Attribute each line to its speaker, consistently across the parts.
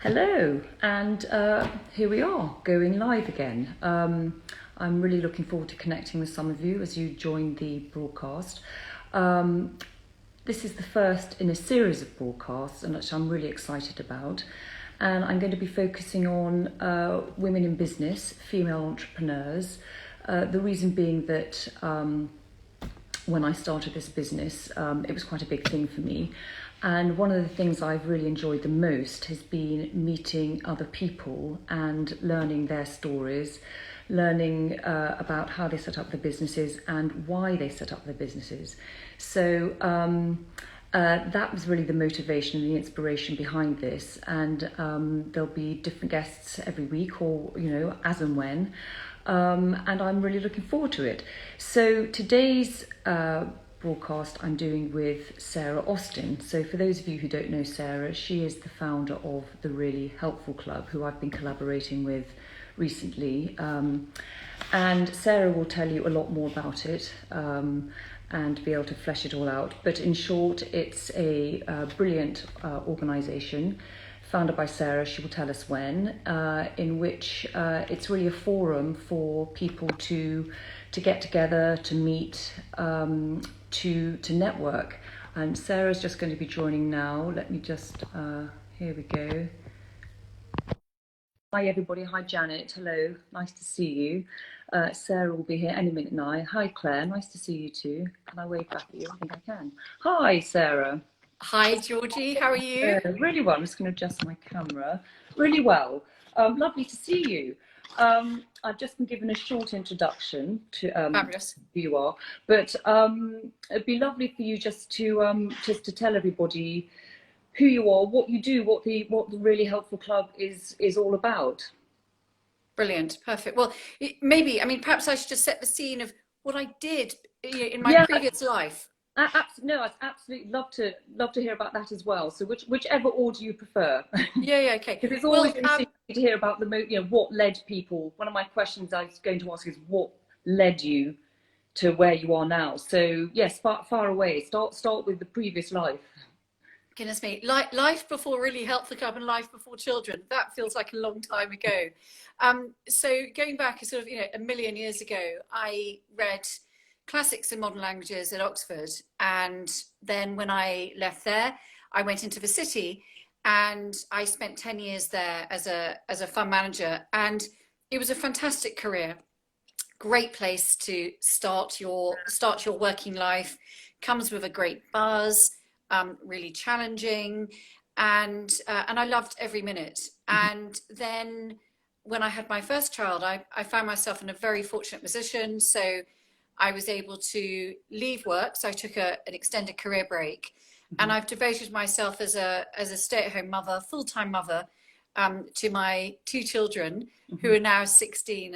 Speaker 1: Hello, and here we are, going live again. I'm really looking forward to connecting with some of you as you join the broadcast. This is the first in a series of broadcasts, and which I'm really excited about. And I'm going to be focusing on women in business, female entrepreneurs. The reason being that when I started this business, it was quite a big thing for me. And one of the things I've really enjoyed the most has been meeting other people and learning their stories, learning about how they set up their businesses and why they set up their businesses. So that was really the motivation and the inspiration behind this. And there'll be different guests every week, or as and when. And I'm really looking forward to it. So today's broadcast I'm doing with Sarah Austin. So for those of you who don't know Sarah, she is the founder of the Really Helpful Club, who I've been collaborating with recently. And Sarah will tell you a lot more about it and be able to flesh it all out. But in short, it's a brilliant organisation founded by Sarah. She will tell us when, in which it's really a forum for people to get together, to meet, to network. And Sarah's just going to be joining now. Let me just, here we go. Hi everybody, hi Janet, hello, nice to see you. Sarah will be here any minute now. Hi Claire, nice to see you too. Can I wave back at you? I think I can. Hi Sarah.
Speaker 2: Hi Georgie, how are you?
Speaker 1: Really well, I'm just going to adjust my camera. Really well, lovely to see you. I've just been given a short introduction to
Speaker 2: Fabulous.
Speaker 1: who you are, but it'd be lovely for you just to tell everybody who you are, what you do, what the Really Helpful Club is all about.
Speaker 2: Brilliant, perfect. Well, perhaps I should just set the scene of what I did in my previous life.
Speaker 1: No, I'd absolutely love to hear about that as well. So whichever order you prefer.
Speaker 2: Yeah, okay.
Speaker 1: Because it's always interesting to hear about what led people. One of my questions I was going to ask is what led you to where you are now. So yes, far away. Start with the previous life.
Speaker 2: Goodness me, life before Really Helpful Club and life before children. That feels like a long time ago. So going back sort of a million years ago, I read classics and modern languages at Oxford, and then when I left there I went into the city and I spent 10 years there as a fund manager, and it was a fantastic career. Great place to start your working life. Comes with a great buzz, really challenging, and I loved every minute. And then when I had my first child, I found myself in a very fortunate position. So I was able to leave work. So I took an extended career break, and I've devoted myself as a stay-at-home mother, full-time mother, to my two children, who are now 16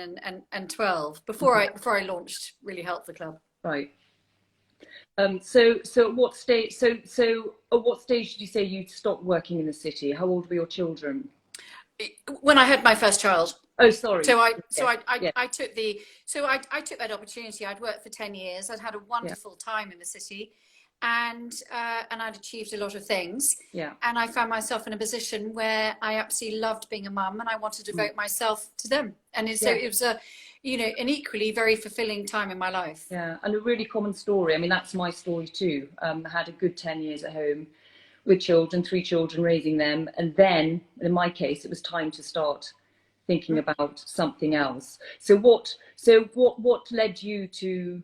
Speaker 2: and 12, before I launched Really Help the Club.
Speaker 1: Right. So at what stage? So at what stage did you say you stopped working in the city? How old were your children?
Speaker 2: When I had my first child.
Speaker 1: Oh, sorry.
Speaker 2: So I took that opportunity. I'd worked for 10 years. I'd had a wonderful time in the city, and I'd achieved a lot of things.
Speaker 1: Yeah.
Speaker 2: And I found myself in a position where I absolutely loved being a mum, and I wanted to devote myself to them. And so it was an equally very fulfilling time in my life.
Speaker 1: Yeah, and a really common story. I mean, that's my story too. I had a good 10 years at home with children, 3 children, raising them, and then in my case it was time to start thinking about something else. So what led you to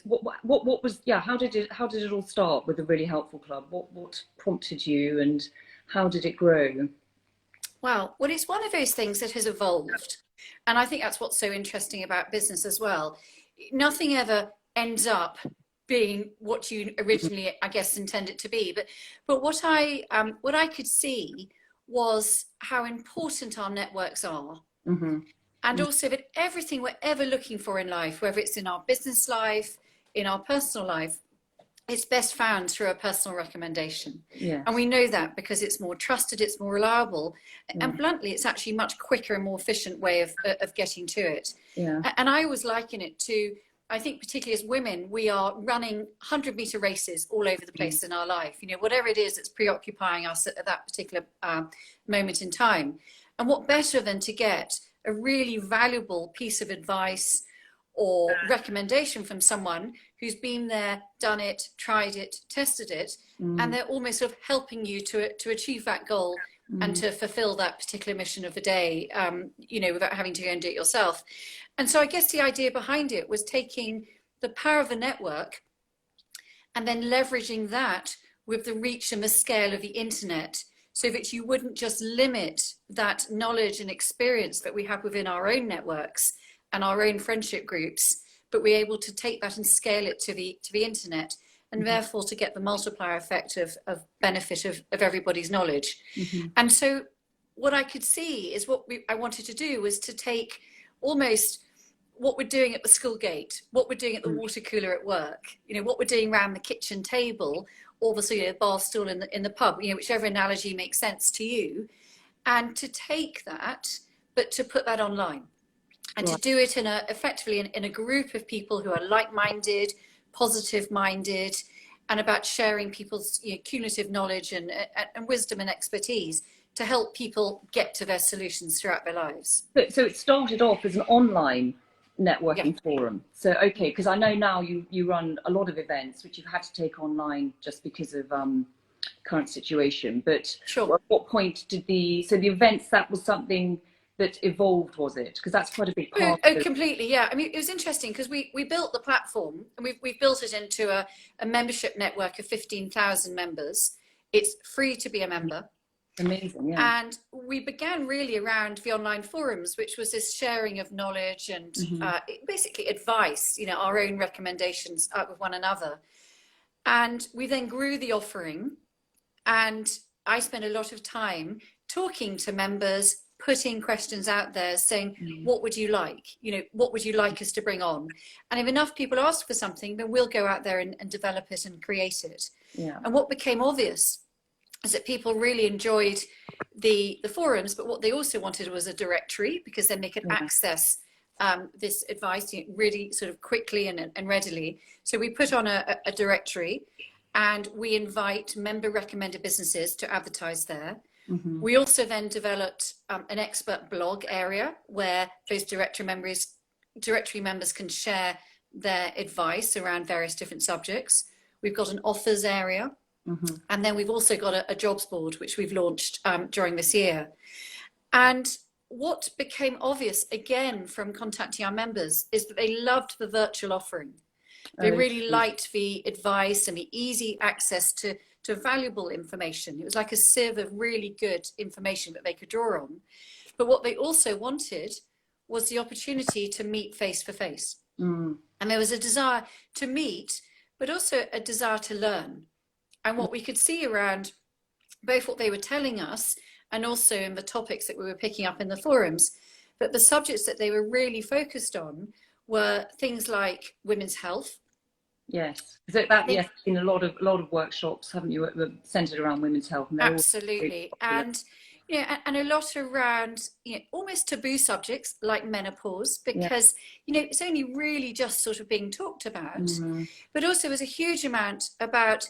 Speaker 1: what was how did it all start with the Really Helpful Club? What prompted you, and how did it grow?
Speaker 2: Well, it's one of those things that has evolved, and I think that's what's so interesting about business as well. Nothing ever ends up being what you originally, I guess, intend it to be. But what I could see was how important our networks are. And also that everything we're ever looking for in life, whether it's in our business life, in our personal life, it's best found through a personal recommendation.
Speaker 1: Yes.
Speaker 2: And we know that because it's more trusted, it's more reliable, and bluntly, it's actually a much quicker and more efficient way of getting to it.
Speaker 1: Yeah.
Speaker 2: And I always liken it to I think particularly as women, we are running 100-meter races all over the place in our life, whatever it is that's preoccupying us at that particular moment in time. And what better than to get a really valuable piece of advice or recommendation from someone who's been there, done it, tried it, tested it, and they're almost sort of helping you to achieve that goal and to fulfill that particular mission of the day, without having to go and do it yourself. And so I guess the idea behind it was taking the power of the network and then leveraging that with the reach and the scale of the internet, so that you wouldn't just limit that knowledge and experience that we have within our own networks and our own friendship groups, but we're able to take that and scale it to the internet, and therefore to get the multiplier effect of benefit of everybody's knowledge. And so what I could see is I wanted to do was to take almost what we're doing at the school gate, what we're doing at the water cooler at work, what we're doing around the kitchen table, or the bar stool in the pub, whichever analogy makes sense to you, and to take that, but to put that online, and to do it effectively in a group of people who are like-minded, positive-minded, and about sharing people's cumulative knowledge and wisdom and expertise to help people get to their solutions throughout their lives.
Speaker 1: So it started off as an online networking forum. So, okay, because I know now you run a lot of events which you've had to take online just because of current situation. But at what point did the events, that was something that evolved, was it? Because that's quite a big part.
Speaker 2: Completely, yeah. I mean, it was interesting because we built the platform, and we've built it into a membership network of 15,000 members. It's free to be a member.
Speaker 1: Amazing, yeah.
Speaker 2: And we began really around the online forums, which was this sharing of knowledge and basically advice, our own recommendations with one another. And we then grew the offering, and I spent a lot of time talking to members, putting questions out there, saying, what would you like? What would you like us to bring on? And if enough people ask for something, then we'll go out there and develop it and create it.
Speaker 1: Yeah.
Speaker 2: And what became obvious is that people really enjoyed the forums, but what they also wanted was a directory, because then they could access this advice really sort of quickly and readily. So we put on a directory, and we invite member recommended businesses to advertise there. We also then developed an expert blog area where those directory members can share their advice around various different subjects. We've got an offers area. And then we've also got a jobs board, which we've launched during this year. And what became obvious, again, from contacting our members, is that they loved the virtual offering. They really liked the advice and the easy access to valuable information. It was like a sieve of really good information that they could draw on. But what they also wanted was the opportunity to meet face to face. And there was a desire to meet, but also a desire to learn. And what we could see around both what they were telling us and also in the topics that we were picking up in the forums, that the subjects that they were really focused on were things like women's health.
Speaker 1: Yes, so that in a lot of workshops, haven't you, centered around women's health? And
Speaker 2: absolutely, and and a lot around almost taboo subjects like menopause, because it's only really just sort of being talked about. But also there's a huge amount about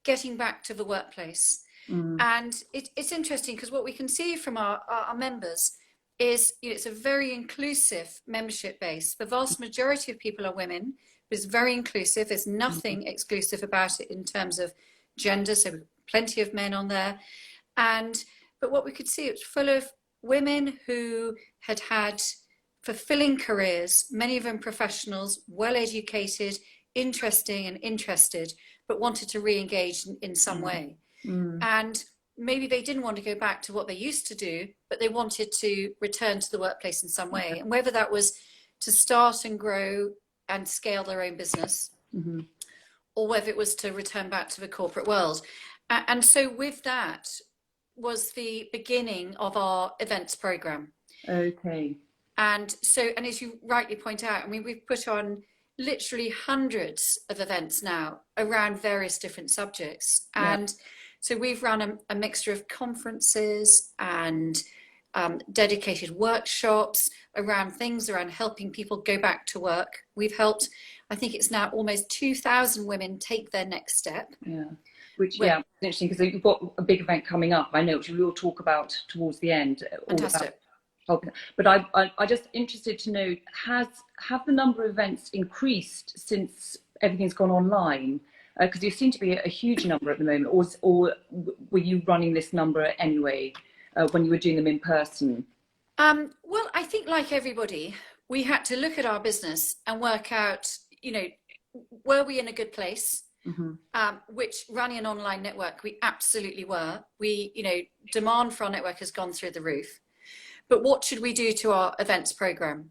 Speaker 2: getting back to the workplace. And it's interesting because what we can see from our members is it's a very inclusive membership base. The vast majority of people are women. It's very inclusive. There's nothing exclusive about it in terms of gender, so plenty of men on there. But what we could see, it was full of women who had fulfilling careers, many of them professionals, well educated, interesting and interested, but wanted to re-engage in some way. And maybe they didn't want to go back to what they used to do, but they wanted to return to the workplace in some way. And whether that was to start and grow and scale their own business, or whether it was to return back to the corporate world. And so with that was the beginning of our events program.
Speaker 1: Okay.
Speaker 2: And as you rightly point out, I mean, we've put on literally hundreds of events now around various different subjects. And so we've run a mixture of conferences and dedicated workshops around things around helping people go back to work. We've helped I think it's now almost 2,000 women take their next step.
Speaker 1: Yeah. Which, yeah, it's interesting because you've got a big event coming up, I know, which we will talk about towards the end.
Speaker 2: Fantastic.
Speaker 1: But I just interested to know, have the number of events increased since everything's gone online? Because there seem to be a huge number at the moment, or were you running this number anyway when you were doing them in person?
Speaker 2: Well, I think like everybody, we had to look at our business and work out, were we in a good place? Which running an online network, we absolutely were. Demand for our network has gone through the roof. But what should we do to our events program?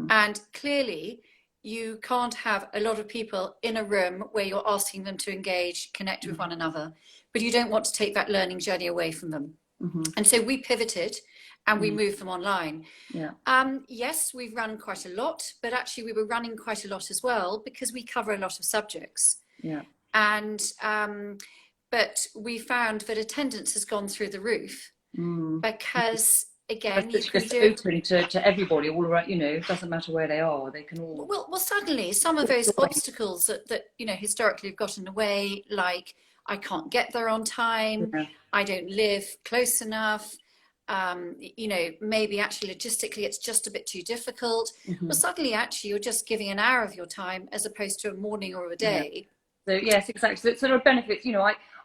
Speaker 2: And clearly, you can't have a lot of people in a room where you're asking them to engage, connect with one another, but you don't want to take that learning journey away from them. And so we pivoted and we moved them online.
Speaker 1: Yeah.
Speaker 2: Yes, we've run quite a lot, but actually we were running quite a lot as well because we cover a lot of subjects.
Speaker 1: Yeah.
Speaker 2: And but we found that attendance has gone through the roof because, again,
Speaker 1: it's just open to everybody all around. It doesn't matter where they are; they can all.
Speaker 2: Well, suddenly some of those obstacles that historically have got in the way, like I can't get there on time, I don't live close enough. Maybe actually logistically it's just a bit too difficult. Well, suddenly actually you're just giving an hour of your time as opposed to a morning or a day.
Speaker 1: Yeah. So yes, exactly. So there are benefits.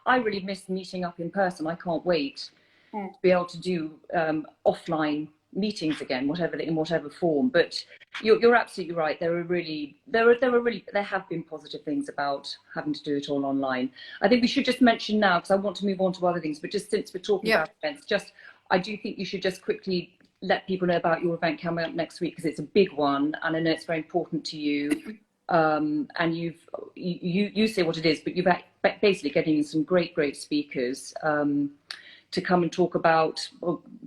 Speaker 1: I really miss meeting up in person. I can't wait to be able to do offline meetings again, in whatever form. But you're absolutely right. There have been positive things about having to do it all online. I think we should just mention now, because I want to move on to other things. But just since we're talking about events, I do think you should just quickly let people know about your event coming up next week, because it's a big one, and I know it's very important to you. And you say what it is, but you've basically getting some great speakers to come and talk about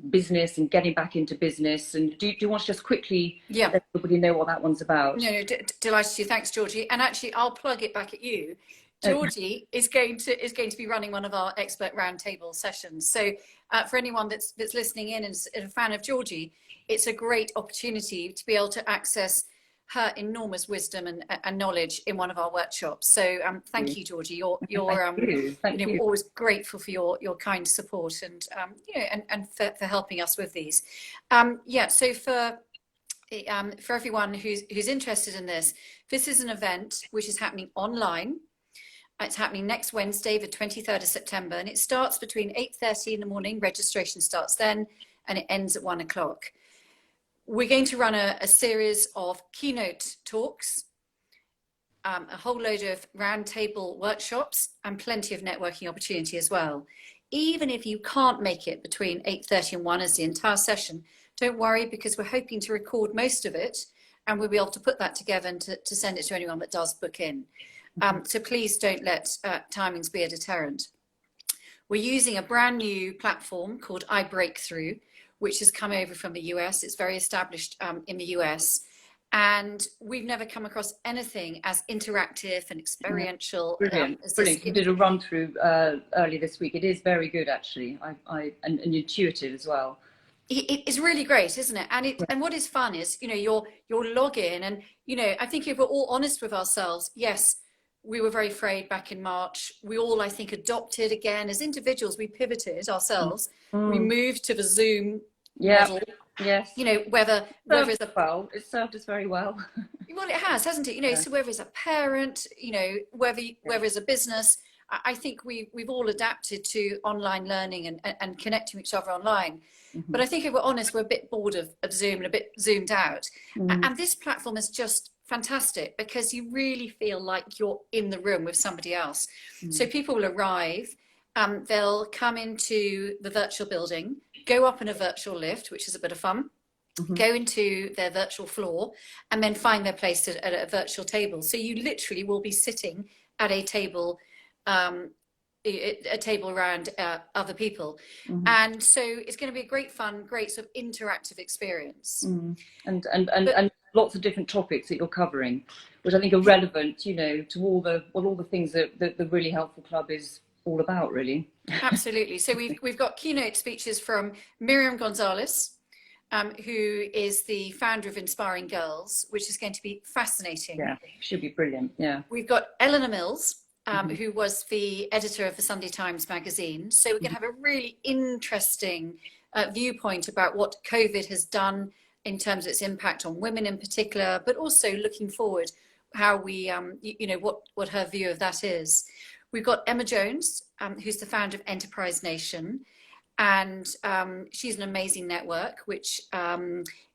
Speaker 1: business and getting back into business. And do you want to just quickly let everybody know what that one's about?
Speaker 2: No, delighted to. Thanks, Georgie. And actually, I'll plug it back at you. Georgie is going to be running one of our expert roundtable sessions. So for anyone that's listening in and is a fan of Georgie, it's a great opportunity to be able to access her enormous wisdom and knowledge in one of our workshops. So thank you, Georgie. We're always grateful for your kind support and for helping us with these. So for everyone who's interested in this is an event which is happening online. It's happening next Wednesday, the 23rd of September, and it starts between 8:30 in the morning. Registration starts then, and it ends at 1 o'clock. We're going to run a series of keynote talks, a whole load of roundtable workshops, and plenty of networking opportunity as well. Even if you can't make it between 8:30 and 1 as the entire session, don't worry, because we're hoping to record most of it, and we'll be able to put that together and to send it to anyone that does book in. So please don't let timings be a deterrent. We're using a brand new platform called iBreakthrough, which has come over from the US. It's very established in the US. And we've never come across anything as interactive and experiential.
Speaker 1: Brilliant. You did a run through earlier this week. It is very good, actually, and intuitive as well.
Speaker 2: It's really great, isn't it? And what is fun is, your login, and, I think if we're all honest with ourselves, yes, we were very afraid back in March. We all, I think, adopted again as individuals. We pivoted ourselves. We moved to the Zoom model.
Speaker 1: Yes.
Speaker 2: Whether it's
Speaker 1: it served us very well.
Speaker 2: Well, it has, hasn't it? So whether it's a parent, whether it's a business, I think we've all adapted to online learning and connecting with each other online. But I think if we're honest, we're a bit bored of Zoom and a bit zoomed out. And this platform is just fantastic because you really feel like you're in the room with somebody else. So people will arrive, they'll come into the virtual building, go up in a virtual lift, which is a bit of fun, go into their virtual floor, and then find their place at a virtual table. So you literally will be sitting at a table around other people. And so it's going to be a great fun, great sort of interactive experience.
Speaker 1: And lots of different topics that you're covering, which I think are relevant, to all the things that the Really Helpful Club is all about, really.
Speaker 2: Absolutely. So we've got keynote speeches from Miriam Gonzalez, who is the founder of Inspiring Girls, which is going to be fascinating.
Speaker 1: Yeah, should be brilliant. Yeah.
Speaker 2: We've got Eleanor Mills, who was the editor of the Sunday Times magazine. So we're going to have a really interesting viewpoint about what COVID has done in terms of its impact on women in particular, but also looking forward, how we, what her view of that is. We've got Emma Jones, who's the founder of Enterprise Nation, and she's an amazing network, which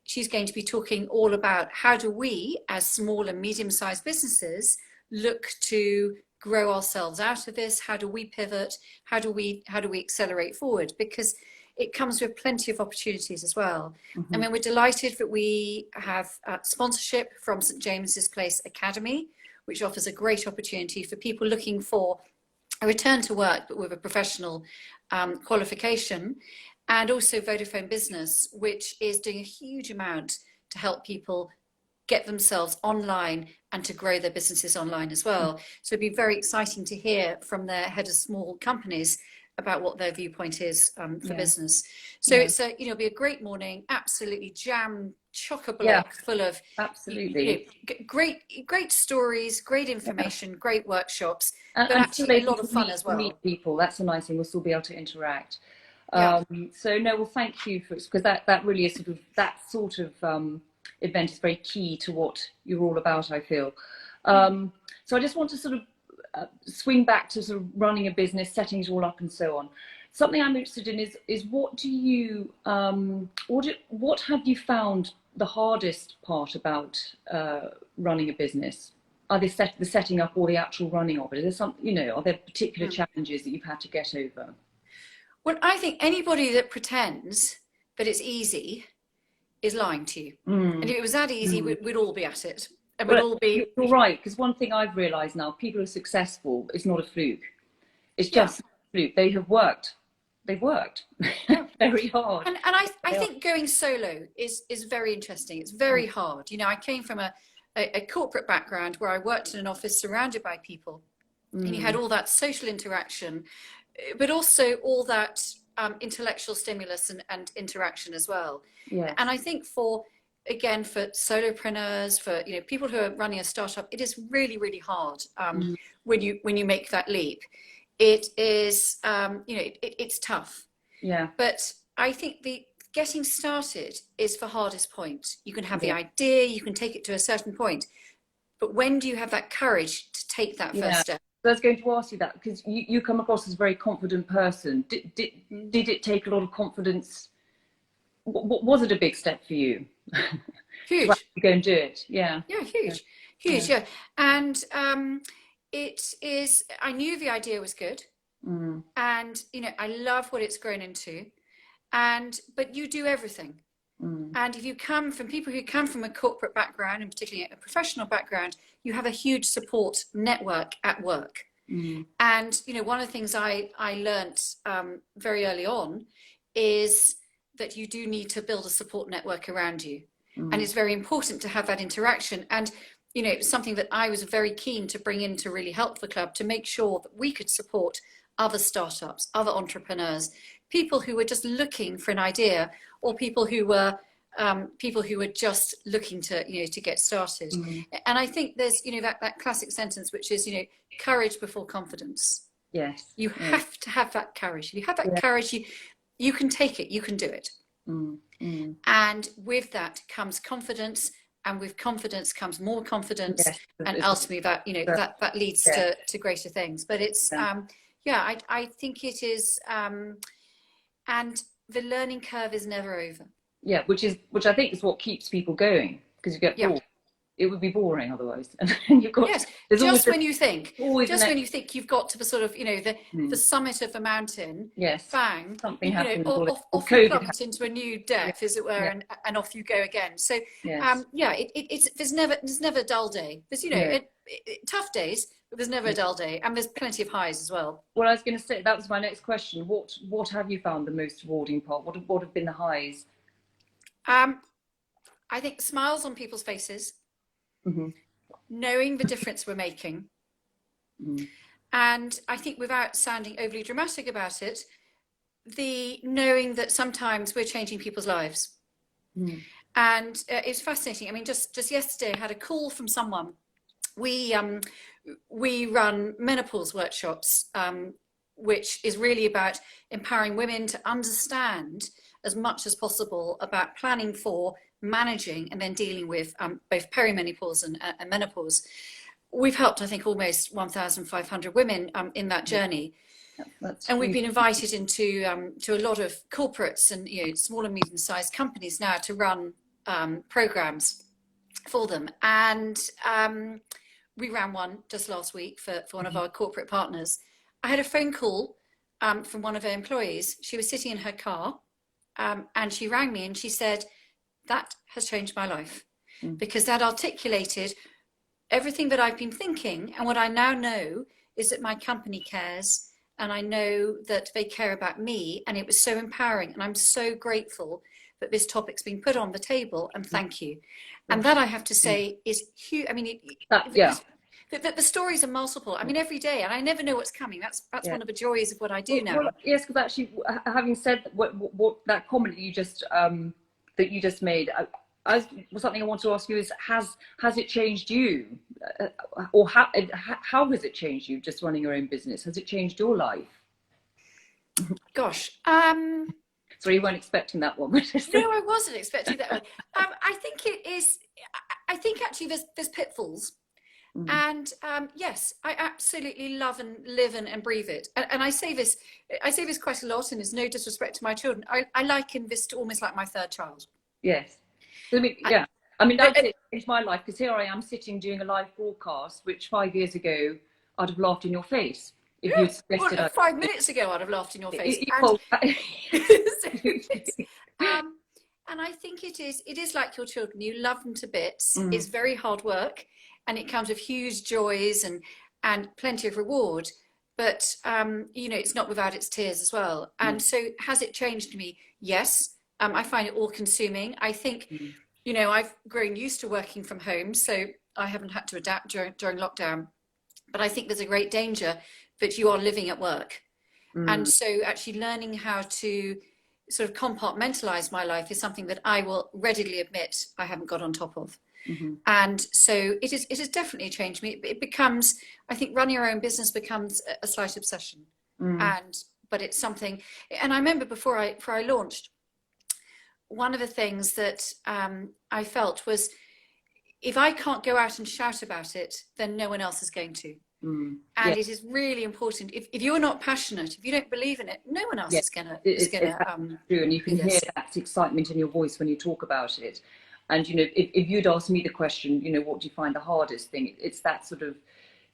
Speaker 2: she's going to be talking all about how do we, as small and medium-sized businesses, look to grow ourselves out of this? How do we pivot? How do we accelerate forward? Because it comes with plenty of opportunities as well. I mean, we're delighted that we have sponsorship from St James's Place Academy, which offers a great opportunity for people looking for a return to work, but with a professional qualification, and also Vodafone Business, which is doing a huge amount to help people get themselves online and to grow their businesses online as well. So it'd be very exciting to hear from their head of small companies about what their viewpoint is for business. So it's it'll be a great morning, absolutely jam chock-a-block full of
Speaker 1: absolutely
Speaker 2: great stories, great information, great workshops,
Speaker 1: and
Speaker 2: actually a lot of fun as well.
Speaker 1: Meet people, that's the nice thing, we'll still be able to interact. So no, well, thank you for, because that really is that sort of event is very key to what you're all about, I feel. So I just want to sort of swing back to sort of running a business, setting it all up and so on. Something I'm interested in is what do you, what have you found the hardest part about running a business? Are they the setting up or the actual running of it? Is there some, are there particular challenges that you've had to get over?
Speaker 2: Well, I think anybody that pretends that it's easy is lying to you. And if it was that easy, we'd all be at it. And we'd all be...
Speaker 1: You're right, because one thing I've realised now, people who are successful, it's not a fluke. It's just a fluke. They have worked. They've worked very hard.
Speaker 2: And I think going solo is very interesting. It's very hard. I came from a corporate background where I worked in an office surrounded by people. And you had all that social interaction, but also all that intellectual stimulus and interaction as well.
Speaker 1: Yeah.
Speaker 2: And I think for solopreneurs, for people who are running a startup, it is really, really hard when you make that leap. It is it's tough.
Speaker 1: Yeah.
Speaker 2: But I think the getting started is the hardest point. You can have the idea, you can take it to a certain point, but when do you have that courage to take that first step?
Speaker 1: I was going to ask you that, because you come across as a very confident person. Did it take a lot of confidence? Was it a big step for you?
Speaker 2: Huge.
Speaker 1: To go and do it. Yeah.
Speaker 2: Yeah, huge. Yeah. And it is. I knew the idea was good, and I love what it's grown into. But you do everything. And if you come from people who come from a corporate background, and particularly a professional background, you have a huge support network at work. And one of the things I learnt very early on is that you do need to build a support network around you. And it's very important to have that interaction. And something that I was very keen to bring in to really help the club, to make sure that we could support other startups, other entrepreneurs, people who were just looking for an idea, or people who were just looking to get started. And I think there's that classic sentence, which is courage before confidence.
Speaker 1: Yes.
Speaker 2: You have to have that courage. If you have that courage, you can take it, you can do it. And with that comes confidence, and with confidence comes more confidence, and ultimately that that leads to greater things. But it's I think it is, and the learning curve is never over. Yeah,
Speaker 1: which I think is what keeps people going, because you get bored. It would be boring otherwise. And you've got
Speaker 2: when you think you've got to the sort of the summit of the mountain.
Speaker 1: Yes.
Speaker 2: Bang.
Speaker 1: Something happens.
Speaker 2: Off you plummet into a new depth, as it were, and off you go again. So there's never a dull day. There's tough days, but there's never a dull day, and there's plenty of highs as well.
Speaker 1: Well, I was going to say, that was my next question. What have you found the most rewarding part? What have been the highs?
Speaker 2: I think smiles on people's faces, knowing the difference we're making. And I think, without sounding overly dramatic about it, the knowing that sometimes we're changing people's lives.
Speaker 1: Mm.
Speaker 2: And it's fascinating. I mean, just yesterday I had a call from someone. We run menopause workshops, which is really about empowering women to understand as much as possible about planning for, managing, and then dealing with both perimenopause and menopause. We've helped, I think, almost 1,500 women in that journey.
Speaker 1: That's
Speaker 2: And we've
Speaker 1: huge.
Speaker 2: been invited into to a lot of corporates and small and medium-sized companies now to run programs for them. And we ran one just last week for one of our corporate partners. I had a phone call from one of her employees. She was sitting in her car and she rang me and she said, that has changed my life, because that articulated everything that I've been thinking. And what I now know is that my company cares, and I know that they care about me. And it was so empowering. And I'm so grateful that this topic's been put on the table, and thank you. And that, I have to say, is huge. I mean, the stories are multiple. I mean, every day, and I never know what's coming. That's one of the joys of what I do now.
Speaker 1: Well, yes, because actually, having said what that comment that you just made, something I want to ask you is, has it changed you, or how has it changed you? Just running your own business, has it changed your life?
Speaker 2: Gosh.
Speaker 1: Sorry, you weren't expecting that one.
Speaker 2: No, I wasn't expecting that one. I think it is. I think actually there's pitfalls. And yes, I absolutely love and live and breathe it. And I say this quite a lot, and it's no disrespect to my children. I liken this to almost like my third child.
Speaker 1: Yes. I mean, yeah. I mean, that's it. It's my life, because here I am sitting doing a live broadcast, which 5 years ago I'd have laughed in your face if you'd suggested.
Speaker 2: Well, 5 minutes ago I'd have laughed in your face. And I think it is like your children. You love them to bits. It's very hard work, and it comes with huge joys and plenty of reward. But it's not without its tears as well. And so, has it changed me? Yes. I find it all consuming. I think, I've grown used to working from home, so I haven't had to adapt during lockdown. But I think there's a great danger that you are living at work. And so actually learning how to sort of compartmentalize my life is something that I will readily admit I haven't got on top of. And so it has definitely changed me. It becomes, I think, running your own business becomes a slight obsession. But it's something, and I remember before I launched, one of the things that I felt was, if I can't go out and shout about it, then no one else is going to. And it is really important. If you're not passionate, if you don't believe in it, no one else is gonna
Speaker 1: true. And you can hear that excitement in your voice when you talk about it. And if you'd asked me the question, what do you find the hardest thing? It's that sort of,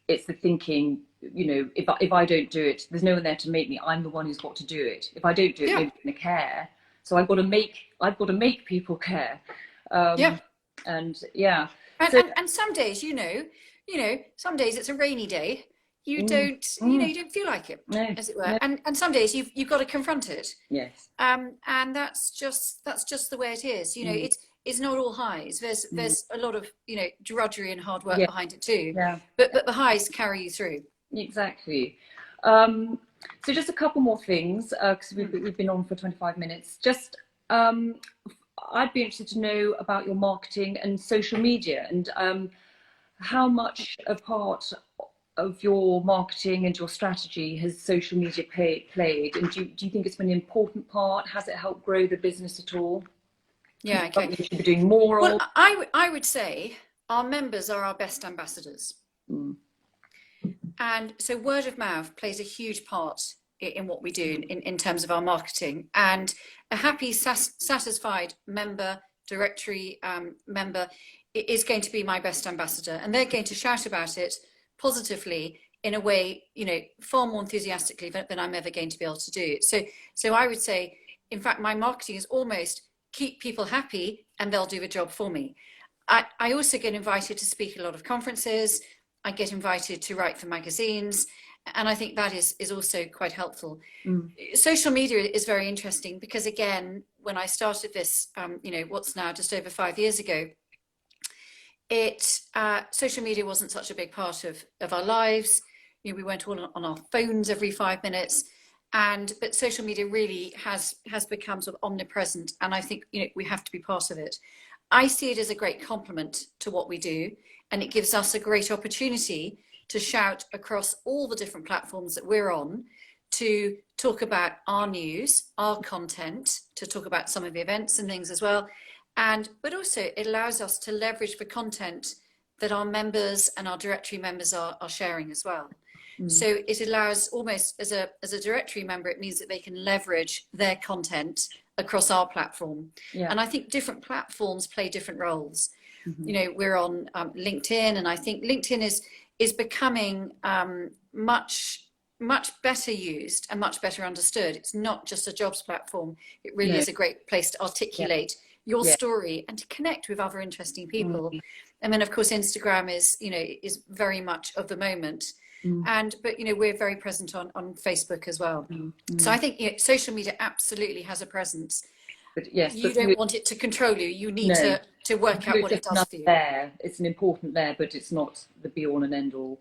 Speaker 1: it's the thinking, if I don't do it, there's no one there to make me. I'm the one who's got to do it. If I don't do it, nobody's gonna care. So I've got to make people care. And
Speaker 2: some days, some days it's a rainy day. You don't feel like it, as it were. And some days you've got to confront it.
Speaker 1: Yes.
Speaker 2: And that's just the way it is. It's not all highs. There's a lot of drudgery and hard work behind it too. Yeah. But the highs carry you through.
Speaker 1: Exactly. So just a couple more things, because we've been on for 25 minutes. Just I'd be interested to know about your marketing and social media, and how much a part of your marketing and your strategy has social media played, and do you think it's been an important part? Has it helped grow the business at all?
Speaker 2: Yeah, okay.
Speaker 1: You should be doing more.
Speaker 2: Well, I would say our members are our best ambassadors. And so word of mouth plays a huge part in what we do in terms of our marketing. And a happy, satisfied member, directory member, is going to be my best ambassador. And they're going to shout about it positively in a way, far more enthusiastically than I'm ever going to be able to do. So I would say, in fact, my marketing is almost keep people happy and they'll do the job for me. I also get invited to speak at a lot of conferences. I get invited to write for magazines, and I think that is also quite helpful. Social media is very interesting because, again, when I started this, what's now just over 5 years ago, social media wasn't such a big part of our lives. We weren't all on our phones every 5 minutes. but social media really has become sort of omnipresent, and I think, you know, we have to be part of it. I see it as a great complement to what we do, and it gives us a great opportunity to shout across all the different platforms that we're on, to talk about our news, our content, to talk about some of the events and things as well. But also it allows us to leverage the content that our members and our directory members are sharing as well. So it allows, almost as a directory member, it means that they can leverage their content across our platform.
Speaker 1: Yeah.
Speaker 2: And I think different platforms play different roles. You know, we're on LinkedIn, and I think LinkedIn is becoming much better used and much better understood. It's not just a jobs platform. It really is a great place to articulate your story and to connect with other interesting people. And then of course Instagram is, you know, is very much of the moment. But you know, we're very present on Facebook as well. So I think, you know, social media absolutely has a presence.
Speaker 1: But yes,
Speaker 2: you don't want it to control you. You need to work out what it does for you.
Speaker 1: There, it's an important there, but it's not the be all and end all.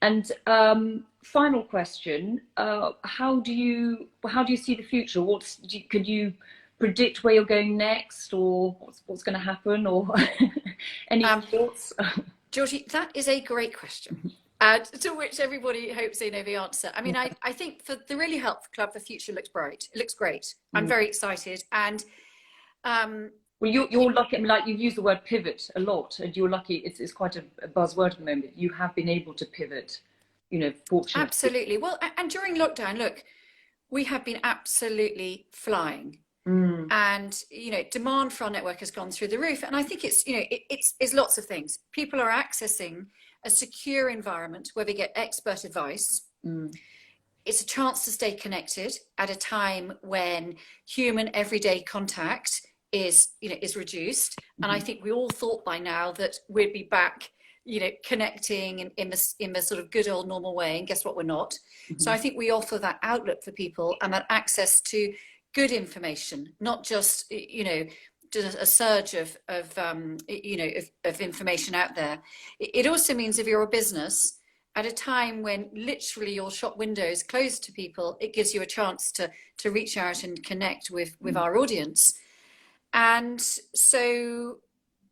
Speaker 1: And final question: how do you see the future? Could you predict where you're going next, or what's going to happen, or any thoughts?
Speaker 2: Georgie, that is a great question, to which everybody hopes they know the answer. I mean, I think for the Really Helpful Club, the future looks bright. It looks great. I'm very excited. And
Speaker 1: well, you're lucky. I mean, like, you've used the word pivot a lot, and you're lucky. It's quite a buzzword at the moment. You have been able to pivot, you know, fortunately.
Speaker 2: Absolutely. Well, and during lockdown, look, we have been absolutely flying. And, you know, demand for our network has gone through the roof. And I think it's, you know, it's lots of things. People are accessing a secure environment where they get expert advice. It's a chance to stay connected at a time when human everyday contact is, you know, is reduced. And I think we all thought by now that we'd be back, you know, connecting in the sort of good old normal way. And guess what? We're not. So I think we offer that outlet for people and that access to good information, not just, you know, just a surge of you know, of information out there. It also means if you're a business at a time when literally your shop window is closed to people, it gives you a chance to reach out and connect with our audience. And so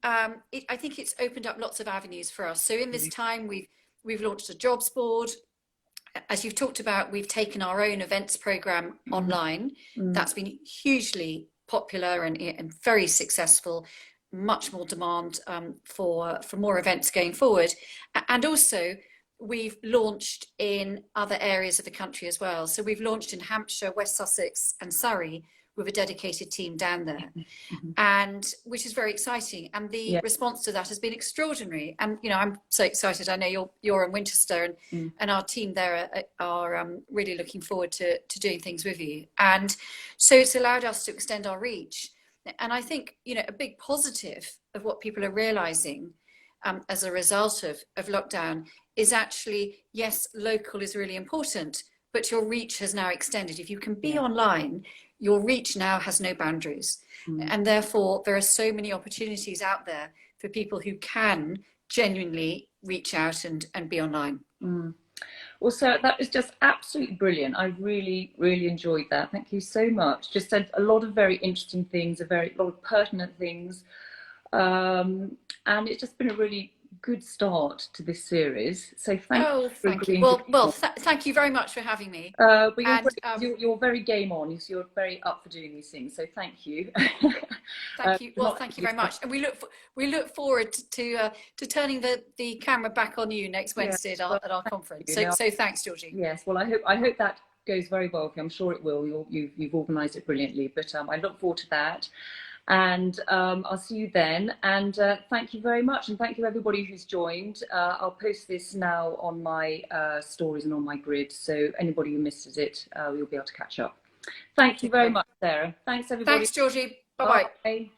Speaker 2: I think it's opened up lots of avenues for us. So in this time, we've launched a jobs board. As you've talked about, we've taken our own events program online. That's been hugely popular and very successful. Much more demand for more events going forward. And also, we've launched in other areas of the country as well. So we've launched in Hampshire, West Sussex, and Surrey, with a dedicated team down there, and which is very exciting. And the response to that has been extraordinary. And you know, I'm so excited. I know you're in Winchester, and our team there are really looking forward to doing things with you. And so it's allowed us to extend our reach. And I think, you know, a big positive of what people are realizing as a result of lockdown is actually, yes, local is really important, but your reach has now extended. If you can be online, your reach now has no boundaries. And therefore, there are so many opportunities out there for people who can genuinely reach out and be online.
Speaker 1: Well, Sarah, that was just absolutely brilliant. I really, really enjoyed that. Thank you so much. Just said a lot of very interesting things, a lot of pertinent things. And it's just been a really good start to this series. So thank you.
Speaker 2: Well, thank you very much for having me.
Speaker 1: But you're very game on. You're very up for doing these things. So thank you.
Speaker 2: Thank you. Well, thank you very much. And we look forward to turning the camera back on you next Wednesday at our conference. So thanks, Georgie.
Speaker 1: Yes. Well, I hope that goes very well for you. I'm sure it will. You've organised it brilliantly. But I look forward to that. And I'll see you then. And thank you very much. And thank you everybody who's joined. I'll post this now on my stories and on my grid. So anybody who misses it, you'll be able to catch up. Thank you very much, Sarah. Thanks everybody.
Speaker 2: Thanks, Georgie. Bye-bye.
Speaker 1: Bye.